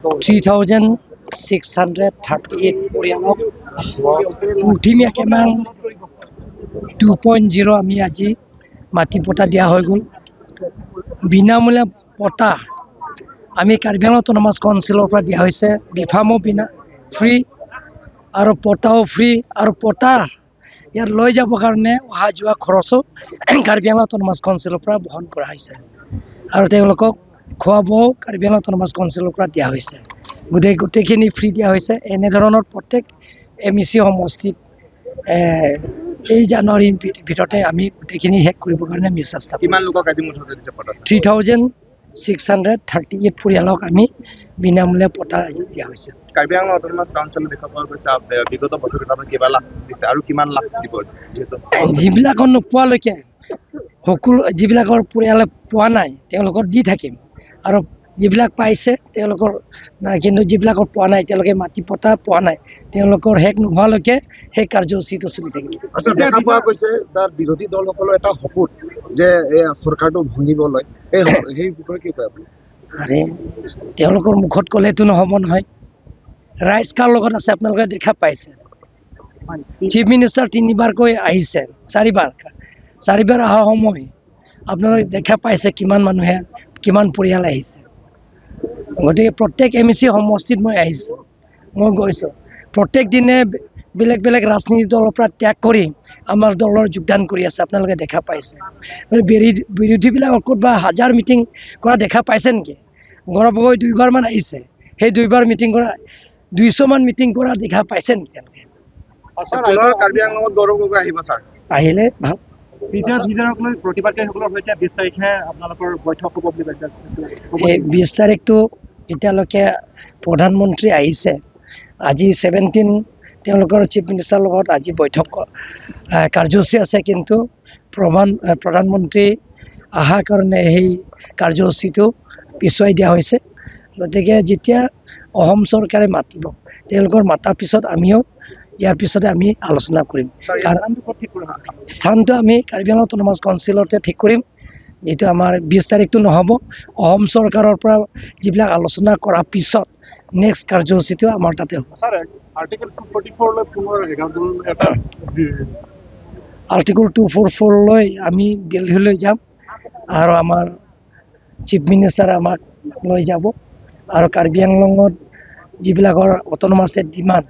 3,638 পৰিয়ালক প্ৰথমীয়া কিমান 2.0 আমি আজি মাটি পটা দিয়া হৈ গ'ল। বিনামূলীয়া পটা আমি কাৰ্বি আংলং অটোনমাছ কাউন্সিলৰ পৰা দিয়া হৈছে। বিফামো বিনা ফ্ৰী আৰু পটাও ফ্ৰী আৰু পটা ইয়াত লৈ যাবৰ কাৰণে অহা যোৱা খৰচো কাৰ্বি আংলং অটোনমাছ কাউন্সিলৰ পৰা বহন কৰা হৈছে আৰু তেওঁলোকক খোৱা বোৱাও কাৰ্বি আংলং অটোনমাছ কাউন্সিলৰ পৰা দিয়া হৈছে। গোটেইখিনি ফ্ৰী দিয়া হৈছে। এনেধৰণৰ প্ৰত্যেক MEC সমষ্টিত এই জানুৱাৰীৰ ভিতৰতে আমি গোটেইখিনি শেষ কৰিবৰ কাৰণে আমি চেষ্টা কৰিম। কিমান লোকক আজি মুঠতে দিছে পটা? 3,638 পৰিয়ালক আমি বিনামূলীয়া পটা আজি দিয়া হৈছে। কাৰ্বি আংলং অটোনমাছ কাউন্সিলে দেখা পোৱা গৈছে বিগত বছৰবিলাকত কিবা লাভ দিছে আৰু কিমান লাভ দিব? যিবিলাকৰ নোপোৱালৈকে সকলো যিবিলাকৰ পৰিয়ালে পোৱা নাই তেওঁলোকৰ দি থাকিম আৰু যিবিলাক পাইছে তেওঁলোকৰ নাই, কিন্তু যিবিলাকৰ পোৱা নাই তেওঁলোকে মাটি পটা পোৱা নাই তেওঁলোকৰ শেষ নোহোৱালৈকে সেই কাৰ্যসূচীটো চলি থাকিব। দেখা পোৱা গৈছে ছাৰ বিৰোধী দলসকলৰ এটা সপোন যে এই চৰকাৰটো ভাঙিবলৈ, সেই বিষয়ে কি কয় আপুনি? আৰে তেওঁলোকৰ মুখত ক'লেতো নহ'ব নহয়। ৰাইজ কাৰ লগত আছে আপোনালোকে দেখা পাইছে। চিফ মিনিষ্টাৰ 3বাৰকৈ আহিছে, 4বাৰ অহা সময় আপোনালোকে দেখা পাইছে কিমান মানুহে কিমান পৰিয়াল আহিছে। গতিকে প্ৰত্যেক MEC সমষ্টিত মই আহিছোঁ, মই গৈছোঁ। প্ৰত্যেক দিনে বেলেগ বেলেগ ৰাজনীতি দলৰ পৰা ত্যাগ কৰি আমাৰ দলৰ যোগদান কৰি আছে, আপোনালোকে দেখা পাইছে। বিৰোধীবিলাকৰ ক'ৰবাত 1000 মিটিং কৰা দেখা পাইছে নেকি? গৌৰৱ গগৈ 2বাৰমান আহিছে, সেই 2বাৰ মিটিং কৰা 200মান মিটিং কৰা দেখা পাইছে নেকি তেওঁলোকে? কাৰ্বি আংলঙত গৌৰৱ গগৈ আহিব ছাৰ? আহিলে ভাল। প্ৰতিবাদকাৰীসকলৰ সৈতে 20 তাৰিখে আপোনালোকৰ বৈঠক হ'ব বুলি কৈছে। এই 20 তাৰিখটো এতিয়ালৈকে প্ৰধানমন্ত্ৰী আহিছে। আজি 17 তেওঁলোকৰ চিফ মিনিষ্টাৰৰ লগত আজি বৈঠক কাৰ্যসূচী আছে, কিন্তু প্ৰধানমন্ত্ৰী অহাৰ কাৰণে সেই কাৰ্যসূচীটো পিছুৱাই দিয়া হৈছে। গতিকে যেতিয়া অসম চৰকাৰে মাতিব তেওঁলোকৰ মাতাৰ পিছত আমিও ইয়াৰ পিছতে আমি আলোচনা কৰিম। স্থানটো আমি কাৰ্বি আংলং অটোনমাছ কাউন্সিলতে ঠিক কৰিম। যিটো আমাৰ 20 তাৰিখটো নহ'ব, অসম চৰকাৰৰ পৰা যিবিলাক আলোচনা কৰাৰ পিছত নেক্সট কাৰ্যসূচীটো আমাৰ তাতে হ'ব। আৰ্টিকল 244 লৈ আমি দিল্লীলৈ যাম আৰু আমাৰ চিফ মিনিষ্টাৰে আমাক লৈ যাব আৰু কাৰ্বি আংলঙত যিবিলাকৰ অটোনমাছ ডিমাণ্ড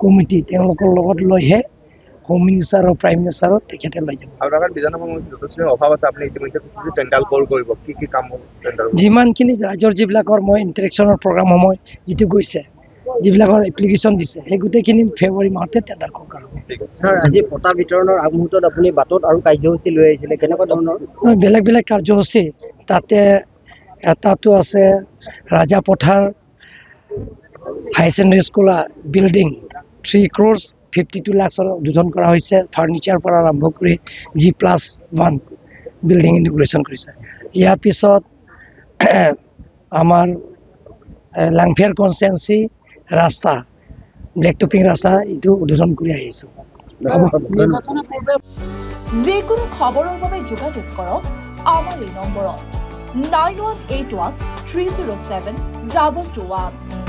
কমিটি তেওঁলোকৰ লগত লৈহে হোম মিনিষ্টাৰ আৰু প্ৰাইম মিনিষ্টাৰক তেখেতে লৈ যাব। যিমানখিনি ৰাজ্যৰ যিবিলাকৰ মই ইণ্টাৰেকশ্যনৰ প্ৰগ্ৰামসমূহ যিটো গৈছে, যিবিলাকৰ এপ্লিকেশ্যন দিছে, সেই গোটেইখিনি ফেব্ৰুৱাৰী মাহতে টেণ্ডাৰ কৰা হ'ব। ছাৰ, আজি পটা বিতৰণৰ আগমুহূৰ্তত আপুনি বাটত আৰু কাৰ্যসূচী লৈ আহিছিলে, কেনেকুৱা ধৰণৰ? বেলেগ বেলেগ কাৰ্যসূচী তাতে এটাটো আছে ৰাজাপথাৰ হাই ছেকেণ্ডেৰী স্কুল বিল্ডিং 3,52 লাখৰ উদ্বোধন কৰা হৈছে। ফাৰ্ণিচাৰৰ পৰা আৰম্ভ কৰি G+1 বিল্ডিং ইনগ্ৰেশ্যন কৰিছে। ইয়াৰ পিছত আমাৰ লাংফেয়াৰ কনষ্টিটুৱেঞ্চি ৰাস্তা ব্লেক টপিং ৰাস্তা এইটো উদ্বোধন কৰি আহিছোঁ। যিকোনো খবৰৰ বাবে যোগাযোগ কৰক আমাৰ এই নম্বৰত 9181 307 221।